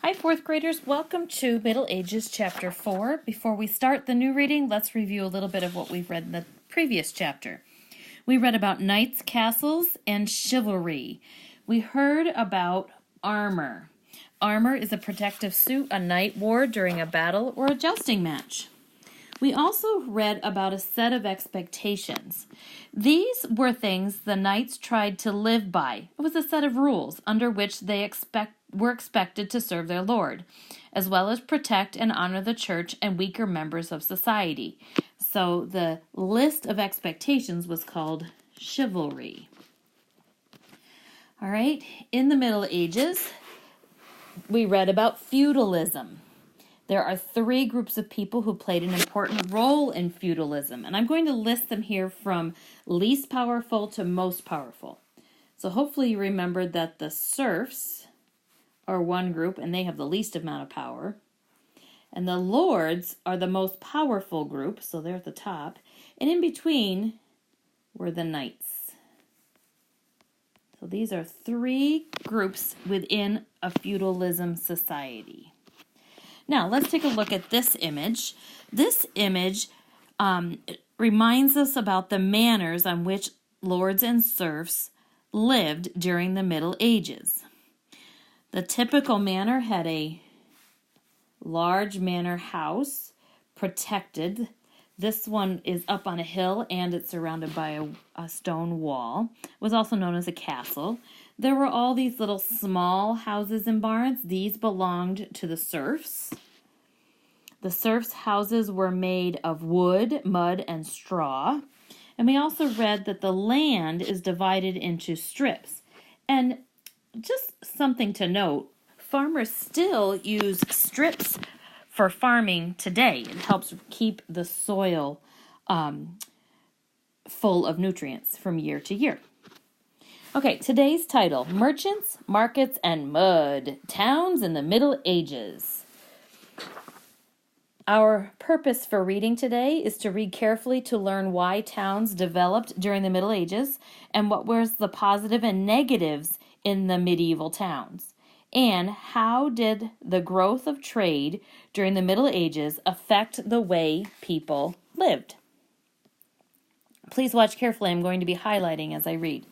Hi, fourth graders. Welcome to Middle Ages Chapter 4. Before we start the new reading, let's review a little bit of what we've read in the previous chapter. We read about knights, castles, and chivalry. We heard about armor. Armor is a protective suit a knight wore during a battle or a jousting match. We also read about a set of expectations. These were things the knights tried to live by. It was a set of rules under which they were expected to serve their lord, as well as protect and honor the church and weaker members of society. So the list of expectations was called chivalry. All right, in the Middle Ages, we read about feudalism. There are three groups of people who played an important role in feudalism, and I'm going to list them here from least powerful to most powerful. So hopefully you remembered that the serfs are one group, and they have the least amount of power. And the lords are the most powerful group, so they're at the top. And in between were the knights. So these are three groups within a feudalism society. Now, let's take a look at this image. This image reminds us about the manners on which lords and serfs lived during the Middle Ages. The typical manor had a large manor house, protected. This one is up on a hill and it's surrounded by a stone wall. It was also known as a castle. There were all these little small houses and barns. These belonged to the serfs. The serfs' houses were made of wood, mud, and straw. And we also read that the land is divided into strips. And just something to note, farmers still use strips for farming today. It helps keep the soil full of nutrients from year to year. Okay, today's title, Merchants, Markets, and Mud, Towns in the Middle Ages. Our purpose for reading today is to read carefully to learn why towns developed during the Middle Ages and what was the positive and negatives in the medieval towns. And how did the growth of trade during the Middle Ages affect the way people lived? Please watch carefully. I'm going to be highlighting as I read.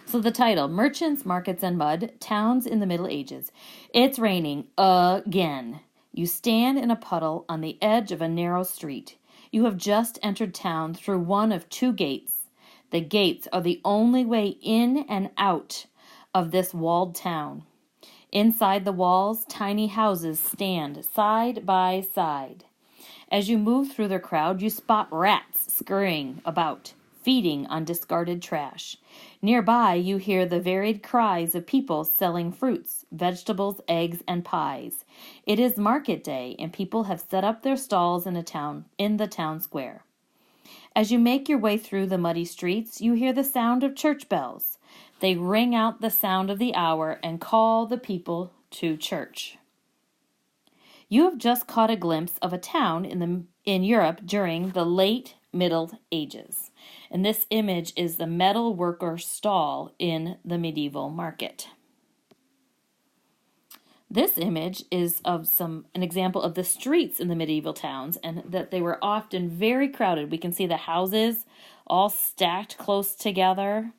So the title, Merchants, Markets, and Mud, Towns in the Middle Ages. It's raining again. You stand in a puddle on the edge of a narrow street. You have just entered town through one of two gates. The gates are the only way in and out of this walled town. Inside the walls, tiny houses stand side by side. As you move through the crowd, you spot rats scurrying about, feeding on discarded trash. Nearby, you hear the varied cries of people selling fruits, vegetables, eggs, and pies. It is market day, and people have set up their stalls in the town square. As you make your way through the muddy streets, you hear the sound of church bells. They ring out the sound of the hour and call the people to church. You have just caught a glimpse of a town in Europe during the late Middle Ages. And this image is the metal worker stall in the medieval market. This image is of an example of the streets in the medieval towns, and that they were often very crowded. We can see the houses all stacked close together.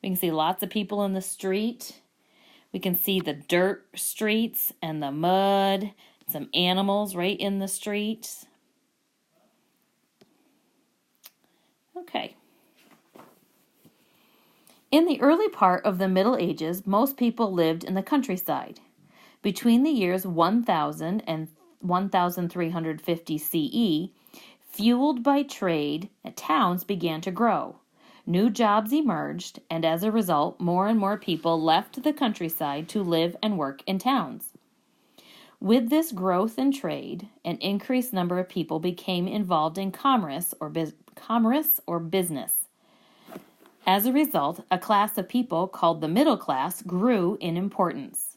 We can see lots of people in the street. We can see the dirt streets and the mud, some animals right in the streets. Okay. In the early part of the Middle Ages, most people lived in the countryside. Between the years 1000 and 1350 CE, fueled by trade, towns began to grow. New jobs emerged, and as a result, more and more people left the countryside to live and work in towns. With this growth in trade, an increased number of people became involved in commerce or business. As a result, a class of people called the middle class grew in importance.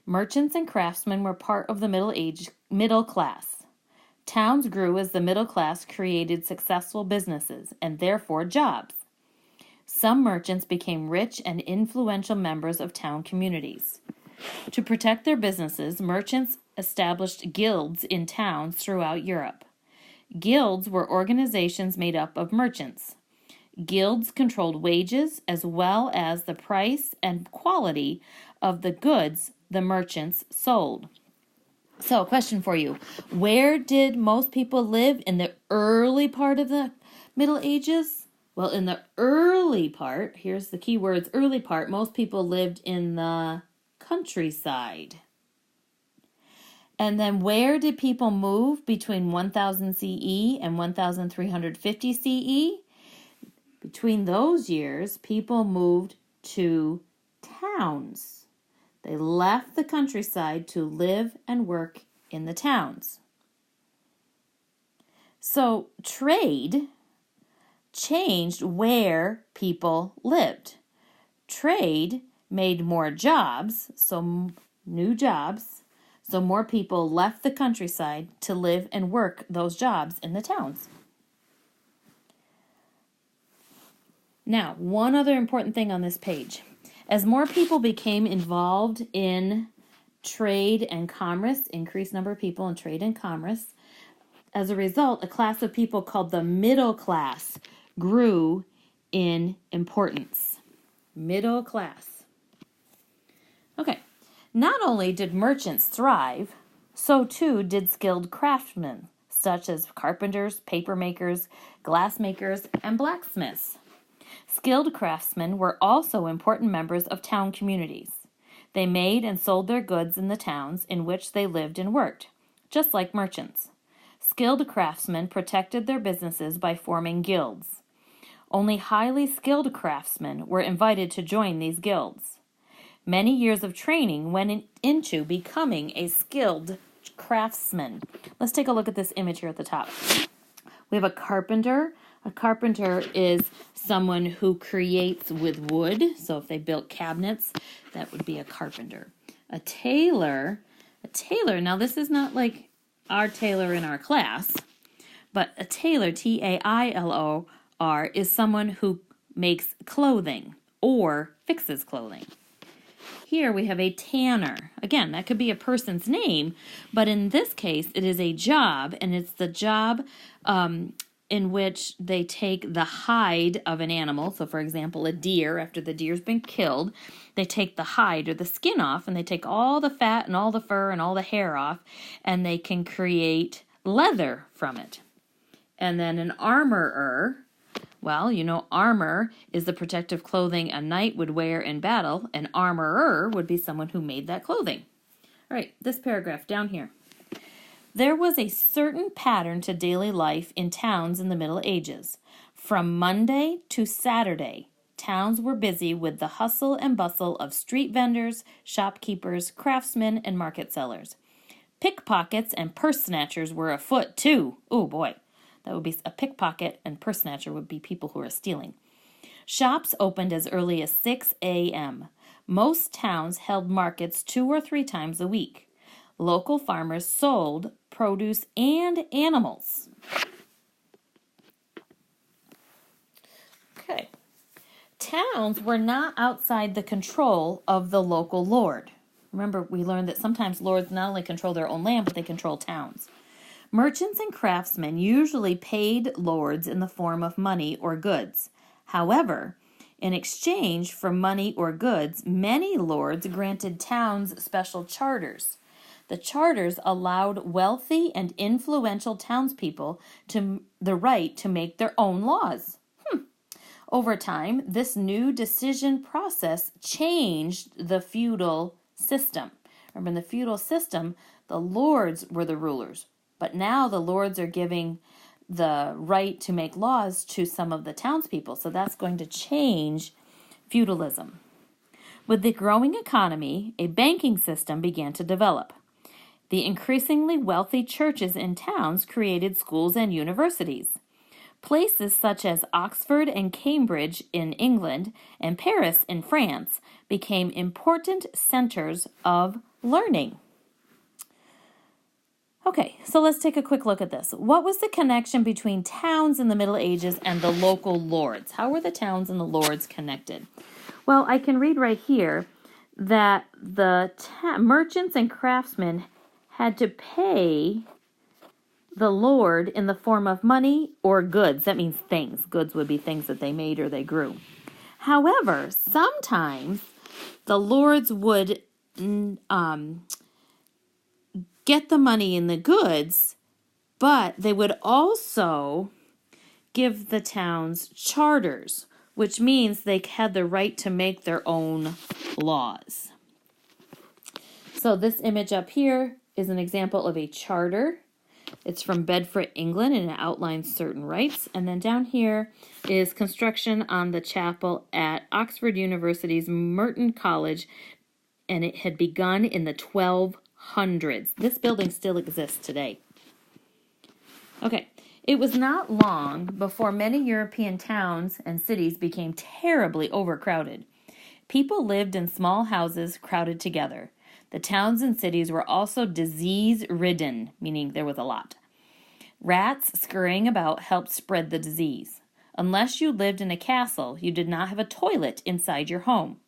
Merchants and craftsmen were part of the middle class. Towns grew as the middle class created successful businesses and therefore jobs. Some merchants became rich and influential members of town communities. To protect their businesses, merchants established guilds in towns throughout Europe. Guilds were organizations made up of merchants. Guilds controlled wages as well as the price and quality of the goods the merchants sold. So, a question for you. Where did most people live in the early part of the Middle Ages? Well, in the early part, here's the key words, early part, most people lived in the countryside. And then where did people move between 1000 CE and 1350 CE? Between those years, people moved to towns. They left the countryside to live and work in the towns. So trade changed where people lived. Trade made more jobs, so new jobs, so more people left the countryside to live and work those jobs in the towns. Now, one other important thing on this page. As more people became involved in trade and commerce, increased number of people in trade and commerce, as a result, a class of people called the middle class grew in importance. Middle class. Okay, not only did merchants thrive, so too did skilled craftsmen, such as carpenters, paper makers, glass makers, and blacksmiths. Skilled craftsmen were also important members of town communities. They made and sold their goods in the towns in which they lived and worked, just like merchants. Skilled craftsmen protected their businesses by forming guilds. Only highly skilled craftsmen were invited to join these guilds. Many years of training went into becoming a skilled craftsman. Let's take a look at this image here at the top. We have a carpenter. A carpenter is someone who creates with wood. So if they built cabinets, that would be a carpenter. A tailor, now this is not like our tailor in our class, but a tailor, Tailor, is someone who makes clothing or fixes clothing. Here we have a tanner. Again, that could be a person's name, but in this case, it is a job, and it's the job in which they take the hide of an animal. So, for example, a deer, after the deer's been killed, they take the hide or the skin off, and they take all the fat and all the fur and all the hair off, and they can create leather from it. And then an armorer, well, you know, armor is the protective clothing a knight would wear in battle. An armorer would be someone who made that clothing. All right, this paragraph down here. There was a certain pattern to daily life in towns in the Middle Ages. From Monday to Saturday, towns were busy with the hustle and bustle of street vendors, shopkeepers, craftsmen, and market sellers. Pickpockets and purse snatchers were afoot, too. Oh, boy. That would be a pickpocket, and purse snatcher would be people who are stealing. Shops opened as early as 6 a.m. Most towns held markets 2 or 3 times a week. Local farmers sold produce and animals. Okay. Towns were not outside the control of the local lord. Remember, we learned that sometimes lords not only control their own land, but they control towns. Merchants and craftsmen usually paid lords in the form of money or goods. However, in exchange for money or goods, many lords granted towns special charters. The charters allowed wealthy and influential townspeople the right to make their own laws. Over time, this new decision process changed the feudal system. Remember, in the feudal system, the lords were the rulers. But now the lords are giving the right to make laws to some of the townspeople. So that's going to change feudalism. With the growing economy, a banking system began to develop. The increasingly wealthy churches in towns created schools and universities. Places such as Oxford and Cambridge in England and Paris in France became important centers of learning. Okay, so let's take a quick look at this. What was the connection between towns in the Middle Ages and the local lords? How were the towns and the lords connected? Well, I can read right here that the merchants and craftsmen had to pay the lord in the form of money or goods. That means things. Goods would be things that they made or they grew. However, sometimes the lords would get the money and the goods, but they would also give the towns charters, which means they had the right to make their own laws. So this image up here is an example of a charter. It's from Bedford, England, and it outlines certain rights. And then down here is construction on the chapel at Oxford University's Merton College, and it had begun in the 1200s. This building still exists today. Okay, it was not long before many European towns and cities became terribly overcrowded. People lived in small houses crowded together. The towns and cities were also disease-ridden, meaning there was a lot. Rats scurrying about helped spread the disease. Unless you lived in a castle, you did not have a toilet inside your home.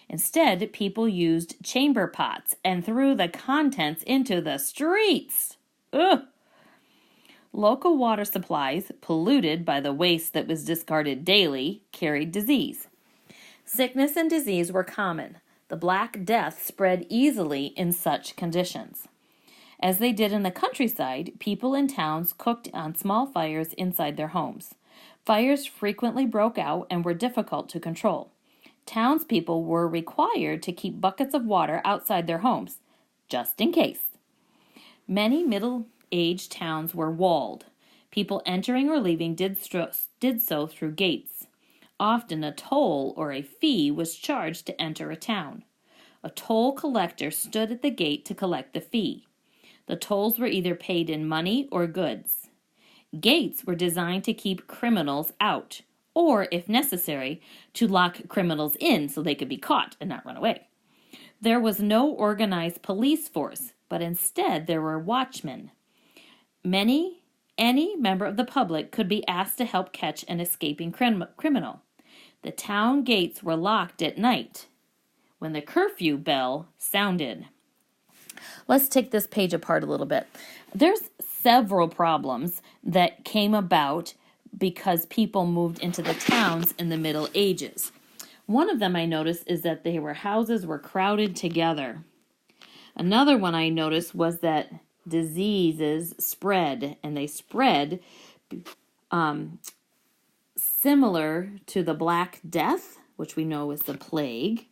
Instead, people used chamber pots and threw the contents into the streets. Ugh! Local water supplies, polluted by the waste that was discarded daily, carried disease. Sickness and disease were common. The Black Death spread easily in such conditions. As they did in the countryside, people in towns cooked on small fires inside their homes. Fires frequently broke out and were difficult to control. Townspeople were required to keep buckets of water outside their homes, just in case. Many middle-aged towns were walled. People entering or leaving did so through gates. Often a toll or a fee was charged to enter a town. A toll collector stood at the gate to collect the fee. The tolls were either paid in money or goods. Gates were designed to keep criminals out, or, if necessary, to lock criminals in so they could be caught and not run away. There was no organized police force, but instead there were watchmen. Any member of the public could be asked to help catch an escaping criminal. The town gates were locked at night when the curfew bell sounded. Let's take this page apart a little bit. There's several problems that came about because people moved into the towns in the Middle Ages. One of them I noticed is that houses were crowded together. Another one I noticed was that diseases spread, and they spread similar to the Black Death, which we know is the plague.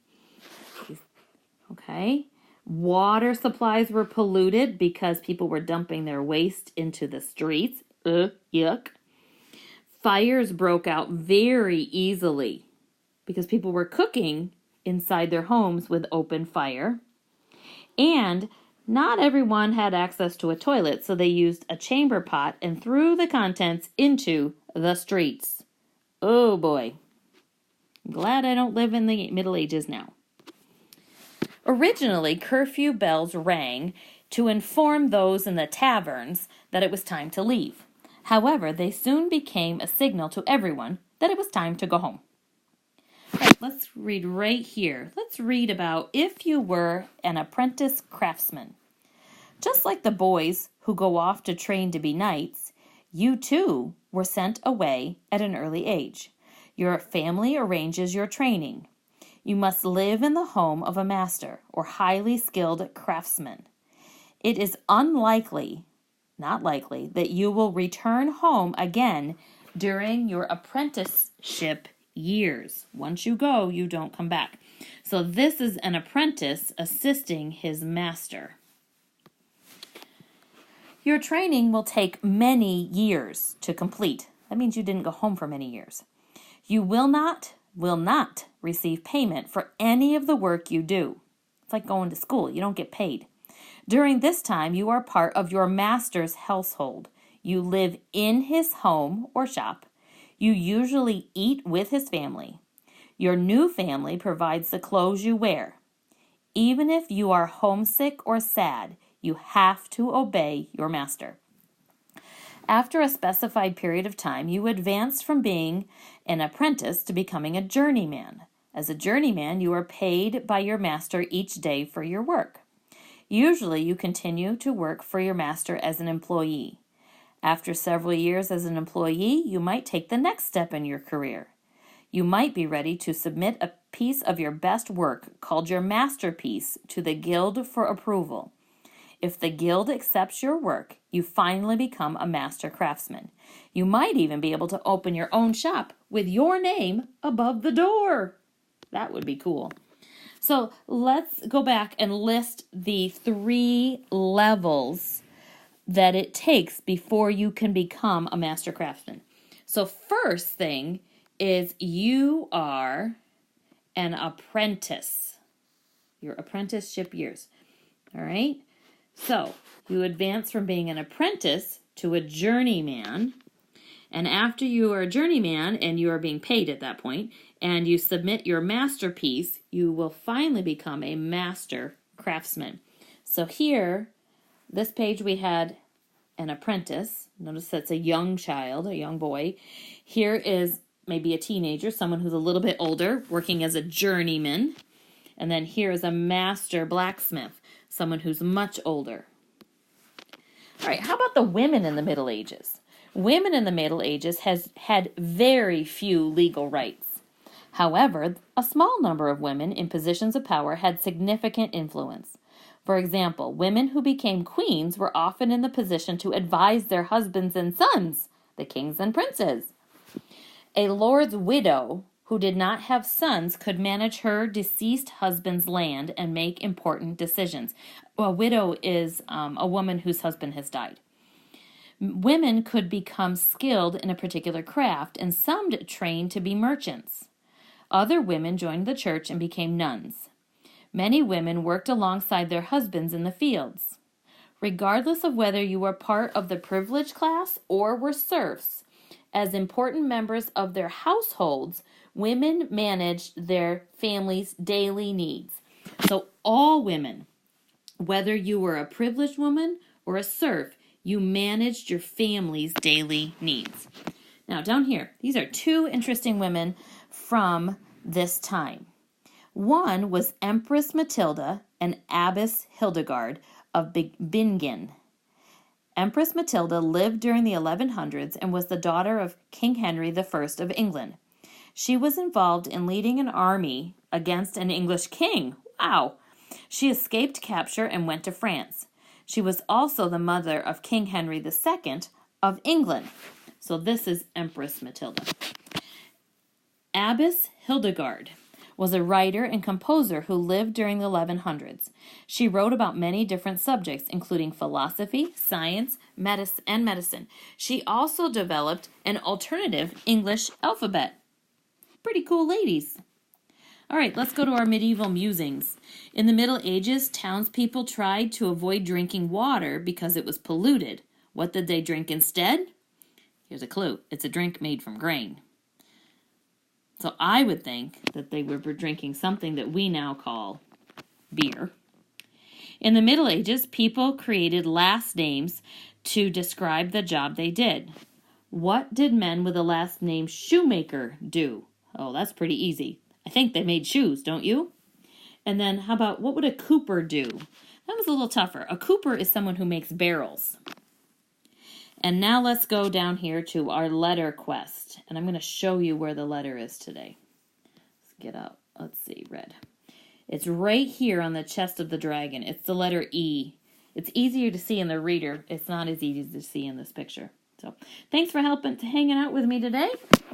Okay. Water supplies were polluted because people were dumping their waste into the streets. Yuck. Fires broke out very easily because people were cooking inside their homes with open fire. And not everyone had access to a toilet, so they used a chamber pot and threw the contents into the streets. Oh boy. I'm glad I don't live in the Middle Ages now. Originally, curfew bells rang to inform those in the taverns that it was time to leave. However, they soon became a signal to everyone that it was time to go home. Right, let's read right here. Let's read about if you were an apprentice craftsman. Just like the boys who go off to train to be knights, you too were sent away at an early age. Your family arranges your training. You must live in the home of a master or highly skilled craftsman. It is unlikely, not likely, that you will return home again during your apprenticeship years. Once you go, you don't come back. So this is an apprentice assisting his master. Your training will take many years to complete. That means you didn't go home for many years. You will not receive payment for any of the work you do. It's like going to school. You don't get paid. During this time, you are part of your master's household. You live in his home or shop. You usually eat with his family. Your new family provides the clothes you wear. Even if you are homesick or sad, you have to obey your master. After a specified period of time, you advance from being an apprentice to becoming a journeyman. As a journeyman, you are paid by your master each day for your work. Usually, you continue to work for your master as an employee. After several years as an employee, you might take the next step in your career. You might be ready to submit a piece of your best work, called your masterpiece, to the guild for approval. If the guild accepts your work, you finally become a master craftsman. You might even be able to open your own shop with your name above the door. That would be cool. So let's go back and list the 3 levels that it takes before you can become a master craftsman. So first thing is you are an apprentice. Your apprenticeship years. All right? So you advance from being an apprentice to a journeyman. And after you are a journeyman and you are being paid at that point, and you submit your masterpiece, you will finally become a master craftsman. So here, this page we had an apprentice. Notice that's a young child, a young boy. Here is maybe a teenager, someone who's a little bit older, working as a journeyman. And then here is a master blacksmith, someone who's much older. All right, how about the women in the Middle Ages? Women in the Middle Ages had very few legal rights. However, a small number of women in positions of power had significant influence. For example, women who became queens were often in the position to advise their husbands and sons, the kings and princes. A lord's widow who did not have sons could manage her deceased husband's land and make important decisions. A widow is a woman whose husband has died. Women could become skilled in a particular craft, and some trained to be merchants. Other women joined the church and became nuns. Many women worked alongside their husbands in the fields. Regardless of whether you were part of the privileged class or were serfs, as important members of their households, women managed their family's daily needs. So all women, whether you were a privileged woman or a serf, you managed your family's daily needs. Now, down here, these are 2 interesting women from this time. One was Empress Matilda and Abbess Hildegard of Bingen. Empress Matilda lived during the 1100s and was the daughter of King Henry I of England. She was involved in leading an army against an English king. Wow! She escaped capture and went to France. She was also the mother of King Henry II of England. So this is Empress Matilda. Abbess Hildegard was a writer and composer who lived during the 1100s. She wrote about many different subjects, including philosophy, science, and medicine. She also developed an alternative English alphabet. Pretty cool ladies. All right, let's go to our medieval musings. In the Middle Ages, townspeople tried to avoid drinking water because it was polluted. What did they drink instead? Here's a clue. It's a drink made from grain. So I would think that they were drinking something that we now call beer. In the Middle Ages, people created last names to describe the job they did. What did men with the last name Shoemaker do? Oh, that's pretty easy. I think they made shoes, don't you? And then how about what would a cooper do? That was a little tougher. A cooper is someone who makes barrels. And now let's go down here to our letter quest. And I'm going to show you where the letter is today. Let's get up. Let's see, red. It's right here on the chest of the dragon. It's the letter E. It's easier to see in the reader. It's not as easy to see in this picture. So thanks for hanging out with me today.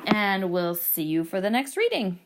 And we'll see you for the next reading.